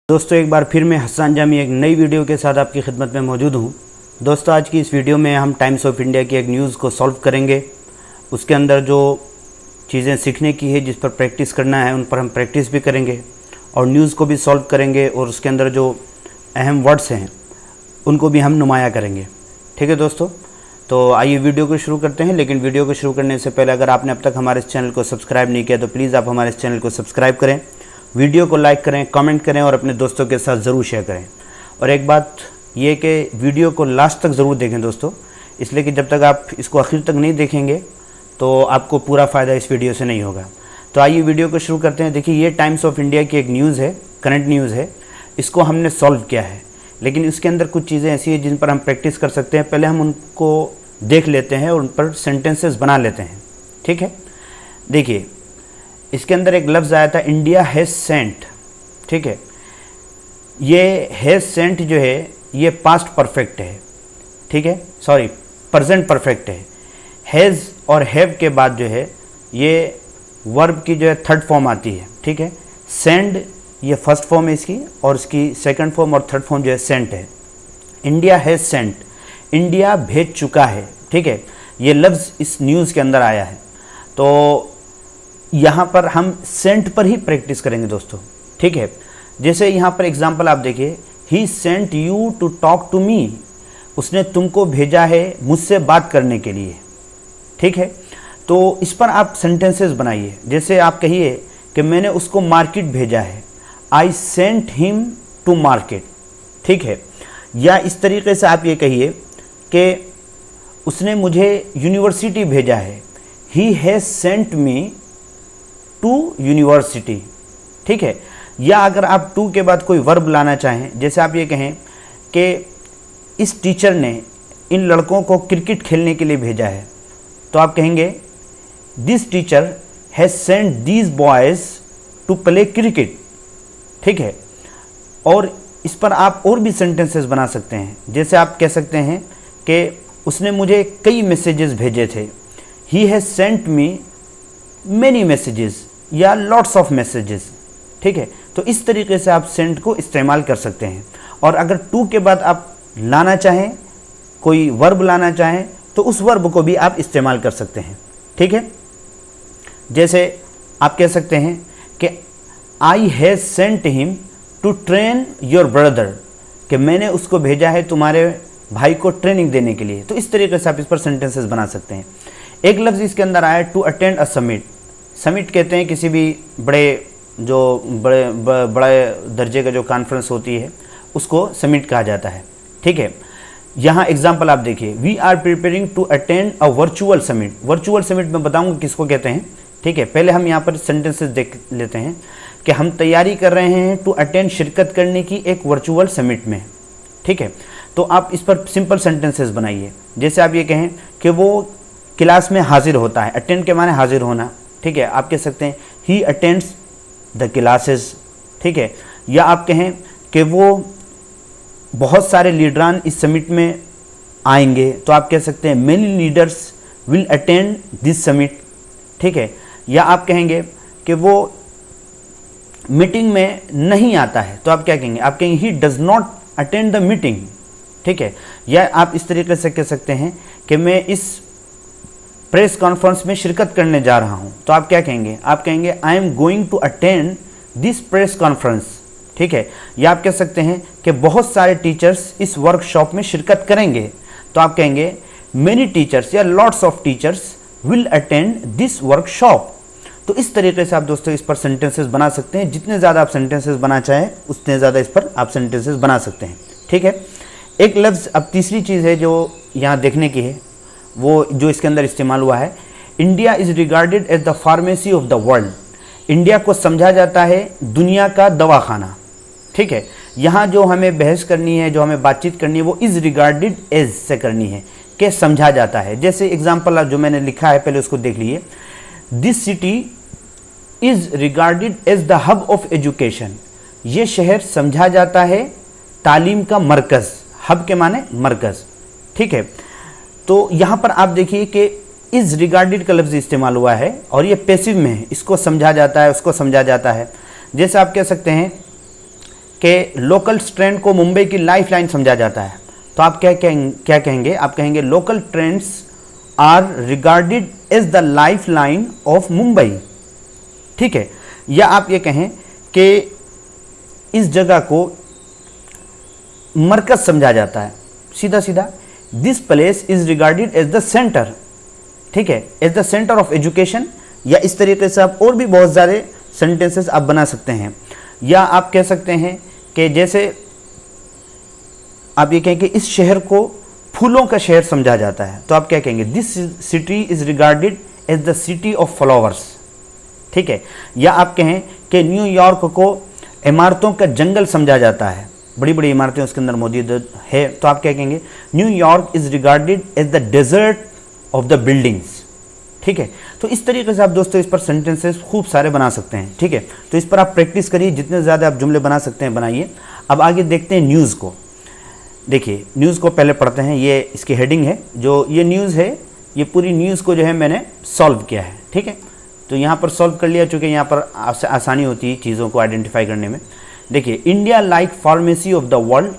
दोस्तों एक बार फिर मैं हसन जामी एक नई वीडियो के साथ आपकी खिदमत में मौजूद हूँ। दोस्तों आज की इस वीडियो में हम टाइम्स ऑफ इंडिया की एक न्यूज़ को सॉल्व करेंगे। उसके अंदर जो चीज़ें सीखने की है, जिस पर प्रैक्टिस करना है, उन पर हम प्रैक्टिस भी करेंगे और न्यूज़ को भी सॉल्व करेंगे और उसके अंदर जो अहम वर्ड्स हैं उनको भी हम नुमाया करेंगे। ठीक है दोस्तों, तो आइए वीडियो को शुरू करते हैं। लेकिन वीडियो को शुरू करने से पहले अगर आपने अब तक हमारे इस चैनल को सब्सक्राइब नहीं किया तो प्लीज़ आप हमारे इस चैनल को सब्सक्राइब करें, वीडियो को लाइक करें, कमेंट करें और अपने दोस्तों के साथ ज़रूर शेयर करें। और एक बात ये कि वीडियो को लास्ट तक ज़रूर देखें दोस्तों, इसलिए कि जब तक आप इसको आखिर तक नहीं देखेंगे तो आपको पूरा फ़ायदा इस वीडियो से नहीं होगा। तो आइए वीडियो को शुरू करते हैं। देखिए ये टाइम्स ऑफ इंडिया की एक न्यूज़ है, करंट न्यूज़ है। इसको हमने सॉल्व किया है, लेकिन इसके अंदर कुछ चीज़ें ऐसी हैं जिन पर हम प्रैक्टिस कर सकते हैं। पहले हम उनको देख लेते हैं और उन पर सेंटेंसेस बना लेते हैं। ठीक है, देखिए इसके अंदर एक लफ्ज़ आया था, इंडिया हैज़ सेंट। ठीक है, ये हैज़ सेंट जो है ये पास्ट परफेक्ट है। ठीक है, सॉरी प्रेजेंट परफेक्ट है। हैज़ और हैव के बाद जो है ये वर्ब की जो है थर्ड फॉर्म आती है। ठीक है, सेंड ये फर्स्ट फॉर्म है इसकी और इसकी सेकंड फॉर्म और थर्ड फॉर्म जो है सेंट है। इंडिया हैज़ सेंट, इंडिया भेज चुका है। ठीक है, ये लफ्ज़ इस न्यूज़ के अंदर आया है। तो यहाँ पर हम सेंट पर ही प्रैक्टिस करेंगे दोस्तों। ठीक है, जैसे यहाँ पर एग्जांपल आप देखिए, he sent you to talk to me, उसने तुमको भेजा है मुझसे बात करने के लिए। ठीक है, तो इस पर आप सेंटेंसेस बनाइए। जैसे आप कहिए कि मैंने उसको मार्केट भेजा है, I sent him to market. ठीक है, या इस तरीके से आप ये कहिए कि उसने मुझे यूनिवर्सिटी भेजा है, he has sent me to university. ठीक है, या अगर आप टू के बाद कोई वर्ब लाना चाहें, जैसे आप ये कहें कि इस टीचर ने इन लड़कों को क्रिकेट खेलने के लिए भेजा है, तो आप कहेंगे this teacher has sent these boys to play cricket. ठीक है, और इस पर आप और भी सेंटेंसेस बना सकते हैं। जैसे आप कह सकते हैं कि उसने मुझे कई मैसेजेस भेजे थे, ही has sent me many messages या लॉट्स ऑफ मैसेजेस। ठीक है, तो इस तरीके से आप सेंट को इस्तेमाल कर सकते हैं। और अगर टू के बाद आप लाना चाहें, कोई वर्ब लाना चाहें, तो उस वर्ब को भी आप इस्तेमाल कर सकते हैं। ठीक है, जैसे आप कह सकते हैं कि I has sent him to train your brother, कि मैंने उसको भेजा है तुम्हारे भाई को ट्रेनिंग देने के लिए। तो इस तरीके से आप इस पर सेंटेंसेस बना सकते हैं। एक लफ्ज़ इसके अंदर आया, to attend a summit. Summit कहते हैं किसी भी बड़े दर्जे का जो कॉन्फ्रेंस होती है उसको समिट कहा जाता है। ठीक है, यहाँ एग्जांपल आप देखिए, we are preparing to attend a virtual summit. Virtual summit में बताऊंगा किसको कहते हैं। ठीक है, पहले हम यहाँ पर सेंटेंसेस देख लेते हैं कि हम तैयारी कर रहे हैं टू अटेंड, शिरकत करने की एक वर्चुअल समिट में। ठीक है, तो आप इस पर सिंपल सेंटेंसेस बनाइए। जैसे आप ये कहें कि वो क्लास में हाजिर होता है, अटेंड के माने हाजिर होना। ठीक है, आप कह सकते हैं ही अटेंड्स द क्लासेस। ठीक है, या आप कहें कि वो बहुत सारे लीडरान इस समिट में आएंगे, तो आप कह सकते हैं many leaders will attend this summit. ठीक है, या आप कहेंगे कि वो मीटिंग में नहीं आता है, तो आप क्या कहेंगे, आप कहेंगे he does not attend the meeting. ठीक है, या आप इस तरीके से कह सकते हैं कि मैं इस प्रेस कॉन्फ्रेंस में शिरकत करने जा रहा हूं, तो आप क्या कहेंगे, आप कहेंगे I am going to attend this press conference. ठीक है, या आप कह सकते हैं कि बहुत सारे टीचर्स इस वर्कशॉप में शिरकत करेंगे, तो आप कहेंगे मेनी टीचर्स या lots of teachers will attend this workshop. तो इस तरीके से आप दोस्तों इस पर सेंटेंसेस बना सकते हैं। जितने ज़्यादा आप सेंटेंसेस बना चाहें उतने ज़्यादा इस पर आप सेंटेंसेस बना सकते हैं। ठीक है, एक लफ्ज़ अब तीसरी चीज़ है जो यहाँ देखने की है, वो जो इसके अंदर इस्तेमाल हुआ है, India is regarded as the pharmacy of the world. India को समझा जाता है दुनिया का दवाखाना। ठीक है, यहाँ जो हमें बहस करनी है, जो हमें बातचीत करनी है, वो इज़ रिगार्डेड एज से करनी है कि समझा जाता है। जैसे एग्जाम्पल जो मैंने लिखा है पहले उसको देख लिए, this city is regarded as the hub of education. ये शहर समझा जाता है तालीम का मरकज़। हब के माने मरकज़। ठीक है, तो यहाँ पर आप देखिए कि इज़ रिगार्डेड का लफ्ज़ इस्तेमाल हुआ है और ये पैसिव में है, इसको समझा जाता है, उसको समझा जाता है। जैसे आप कह सकते हैं कि लोकल ट्रेंड को मुंबई की लाइफ लाइन समझा जाता है, तो आप क्या कहेंगे? आप कहेंगे local trains are regarded as the lifeline of Mumbai, ठीक है। या आप ये कहें कि इस जगह को मरकज समझा जाता है, सीधा सीधा this place is regarded as the centre, ठीक है, as the centre of education. या इस तरीके से आप और भी बहुत सारे सेंटेंसेस आप बना सकते हैं। या आप कह सकते हैं कि जैसे आप ये कहें कि इस शहर को फूलों का शहर समझा जाता है, तो आप क्या कहेंगे? This city is regarded as the city of flowers, ठीक है। या आप कहें कि न्यूयॉर्क को इमारतों का जंगल समझा जाता है, बड़ी बड़ी इमारतें उसके अंदर मौजूद है, तो आप क्या कहेंगे? New York is regarded as the desert of the buildings, ठीक है। तो इस तरीके से आप दोस्तों इस पर सेंटेंसेस खूब सारे बना सकते हैं, ठीक है। तो इस पर आप प्रैक्टिस करिए, जितने ज़्यादा आप जुमले बना सकते हैं बनाइए। अब आगे देखते हैं न्यूज़ को। देखिए न्यूज़ को पहले पढ़ते हैं, ये इसकी हेडिंग है, जो ये न्यूज़ है, ये पूरी न्यूज़ को जो है मैंने सॉल्व किया है, ठीक है। तो यहाँ पर सॉल्व कर लिया, चूँकि यहाँ पर आसानी होती है चीज़ों को आइडेंटिफाई करने में। देखिए, India like pharmacy of the world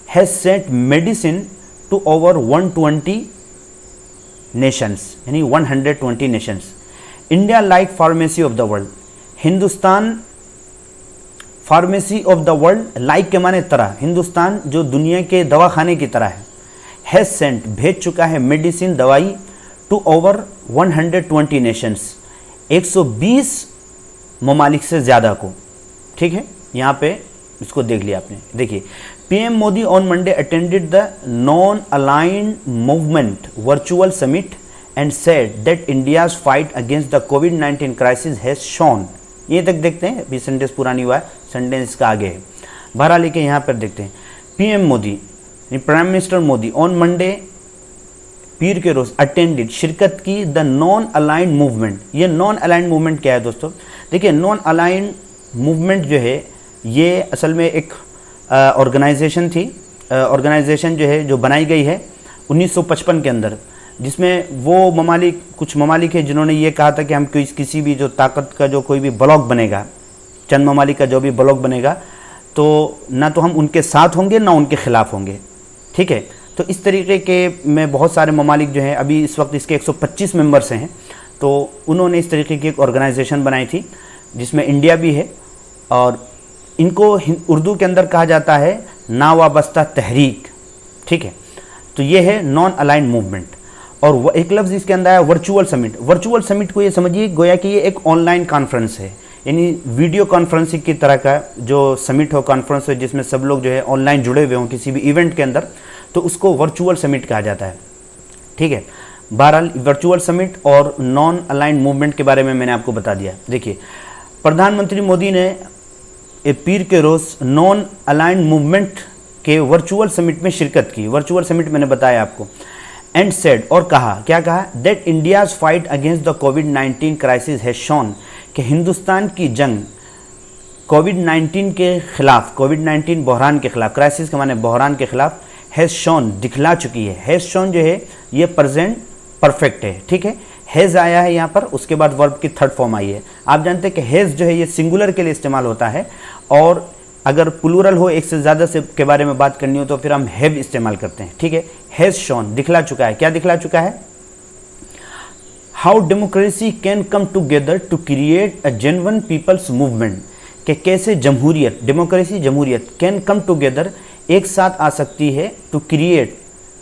has sent medicine to over 120 nations, यानी 120 nations. India like pharmacy of the world, Hindustan pharmacy of the world, like के माने तरह, हिंदुस्तान जो दुनिया के दवाखाने की तरह है, हैज़ सेंट भेज चुका है मेडिसिन दवाई टू ओवर 120 नेशंस, 120 ममालिक से ज़्यादा को, ठीक है। यहाँ पे इसको देख लिया आपने। देखिए, PM Modi on Monday attended the non aligned movement virtual summit and said that India's fight against the covid crisis has shown. ये तक देखते हैं, अभी सेंटेंस पूरा नहीं हुआ है, सेंटेंस का आगे है। बहरहाल लेके यहाँ पर देखते हैं, PM Modi, prime minister Modi on Monday, पीर के रोज, अटेंडेड, शिरकत की, द नॉन अलाइंड मूवमेंट। ये नॉन अलाइंड मूवमेंट क्या है दोस्तों? देखिए, नॉन अलाइंड मूवमेंट जो है ये असल में एक ऑर्गेनाइजेशन थी, ऑर्गेनाइजेशन जो है जो बनाई गई है 1955 के अंदर, जिसमें वो ममालिक, कुछ ममालिक है जिन्होंने ये कहा था कि हम किसी भी जो ताकत का जो कोई भी ब्लॉक बनेगा, चंद ममालिक का जो भी ब्लॉक बनेगा, तो ना तो हम उनके साथ होंगे ना उनके खिलाफ होंगे, ठीक है। तो इस तरीके के में बहुत सारे ममालिक जो हैं, अभी इस वक्त इसके 125 मेंबर्स हैं, तो उन्होंने इस तरीके की एक ऑर्गेनाइजेशन बनाई थी जिसमें इंडिया भी है, और इनको उर्दू के अंदर कहा जाता है नावाबस्ता तहरीक, ठीक है। तो ये है नॉन अलाइंड मूवमेंट। और वो एक लफ्ज़ इसके अंदर है वर्चुअल समिट। वर्चुअल समिट को ये समझिए गोया कि ये एक ऑनलाइन कॉन्फ्रेंस है, यानी वीडियो कॉन्फ्रेंसिंग की तरह का जो समिट हो, कॉन्फ्रेंस हो, जिसमें सब लोग जो है ऑनलाइन जुड़े हुए हों किसी भी इवेंट के अंदर, तो उसको वर्चुअल समिट कहा जाता है, ठीक है। बहरहाल वर्चुअल समिट और नॉन अलाइंड मूवमेंट के बारे में मैंने आपको बता दिया। देखिए, प्रधानमंत्री मोदी ने पीर के रोज़ नॉन अलाइंड मूवमेंट के वर्चुअल समिट में शिरकत की। वर्चुअल समिट मैंने बताया आपको। एंड सेड, और कहा, क्या कहा? That India's fight against the covid crisis has shown, कि हिंदुस्तान की जंग कोविड-19 के खिलाफ, कोविड-19 बहरान के खिलाफ, क्राइसिस के माने बहरान के खिलाफ, हैज़ शोन, दिखला चुकी है। हैज़ शोन जो है ये प्रेजेंट परफेक्ट है, ठीक है। हैज़ आया है यहाँ पर, उसके बाद वर्ब की थर्ड फॉर्म आई है। आप जानते हैं कि हैज़ जो है ये सिंगुलर के लिए इस्तेमाल होता है, और अगर प्लूरल हो, एक से ज़्यादा से के बारे में बात करनी हो, तो फिर हम हैव इस्तेमाल करते हैं, ठीक है। हैज़ शोन, दिखला चुका है। क्या दिखला चुका है? How democracy can come together to create a genuine people's movement, कि कैसे जमहूरियत, डेमोक्रेसी जमहूरियत, कैन कम टुगेदर, एक साथ आ सकती है, टू क्रिएट,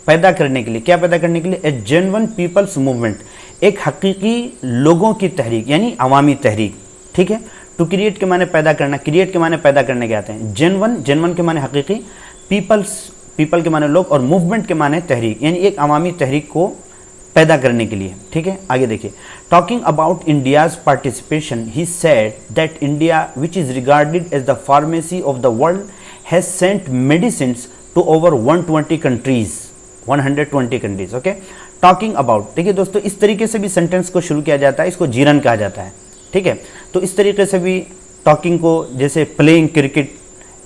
पैदा करने के लिए। क्या पैदा करने के लिए? ए जेन्युइन पीपल्स मूवमेंट, एक हकीकी लोगों की तहरीक, यानी अवामी तहरीक, ठीक है। टू क्रिएट के माने पैदा करना, क्रिएट के माने पैदा करने के आते हैं। जेन्युइन, जेन्युइन के माने हकीकी, पीपल्स, पीपल के माने लोग, और मूवमेंट के माने तहरीक, यानी एक अवामी तहरीक को पैदा करने के लिए, ठीक है। आगे देखिए, talking about India's participation, he said that India which is regarded as the pharmacy of the world has sent medicines to over 120 countries, 120 countries, okay. Talking about, देखिए दोस्तों, इस तरीके से भी सेंटेंस को शुरू किया जाता है, इसको जीरन कहा जाता है, ठीक है। तो इस तरीके से भी टॉकिंग को, जैसे playing cricket,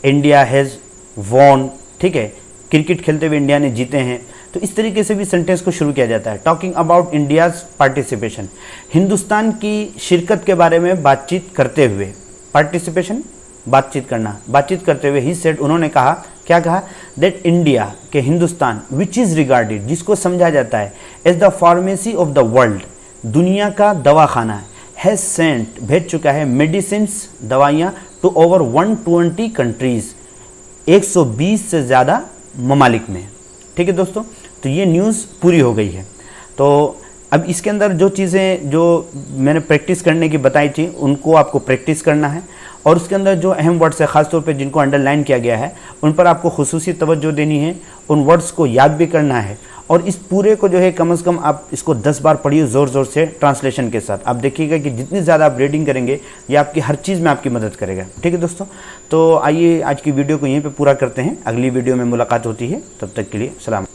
India has won, ठीक है, क्रिकेट खेलते हुए इंडिया ने जीते हैं, तो इस तरीके से भी सेंटेंस को शुरू किया जाता है। Talking about India's participation, Hindustan की शिरकत के बारे में बातचीत करते हुए, पार्टिसिपेशन बातचीत करना, बातचीत करते हुए ही सेड, उन्होंने कहा, क्या कहा, दैट इंडिया के हिंदुस्तान विच इज़ रिगार्डेड, जिसको समझा जाता है as the pharmacy of the world, दुनिया का दवाखाना है, हैज सेंट, भेज चुका है, मेडिसिन्स, दवाइयाँ, टू ओवर 120 कंट्रीज़, 120 से ज़्यादा ममालिक में। ठीक है दोस्तों, तो ये न्यूज़ पूरी हो गई है। तो अब इसके अंदर जो चीज़ें जो मैंने प्रैक्टिस करने की बताई थी उनको आपको प्रैक्टिस करना है, और उसके अंदर जो अहम वर्ड्स है ख़ासतौर पे जिनको अंडरलाइन किया गया है उन पर आपको खुसूसी तवज्जो देनी है, उन वर्ड्स को याद भी करना है, और इस पूरे को जो है कम से कम आप इसको 10 बार पढ़िए ज़ोर ज़ोर से ट्रांसलेशन के साथ। आप देखिएगा कि जितनी ज़्यादा आप रीडिंग करेंगे ये आपकी हर चीज़ में आपकी मदद करेगा। ठीक है दोस्तों, तो आइए आज की वीडियो को यहीं पर पूरा करते हैं, अगली वीडियो में मुलाकात होती है, तब तक के लिए सलाम।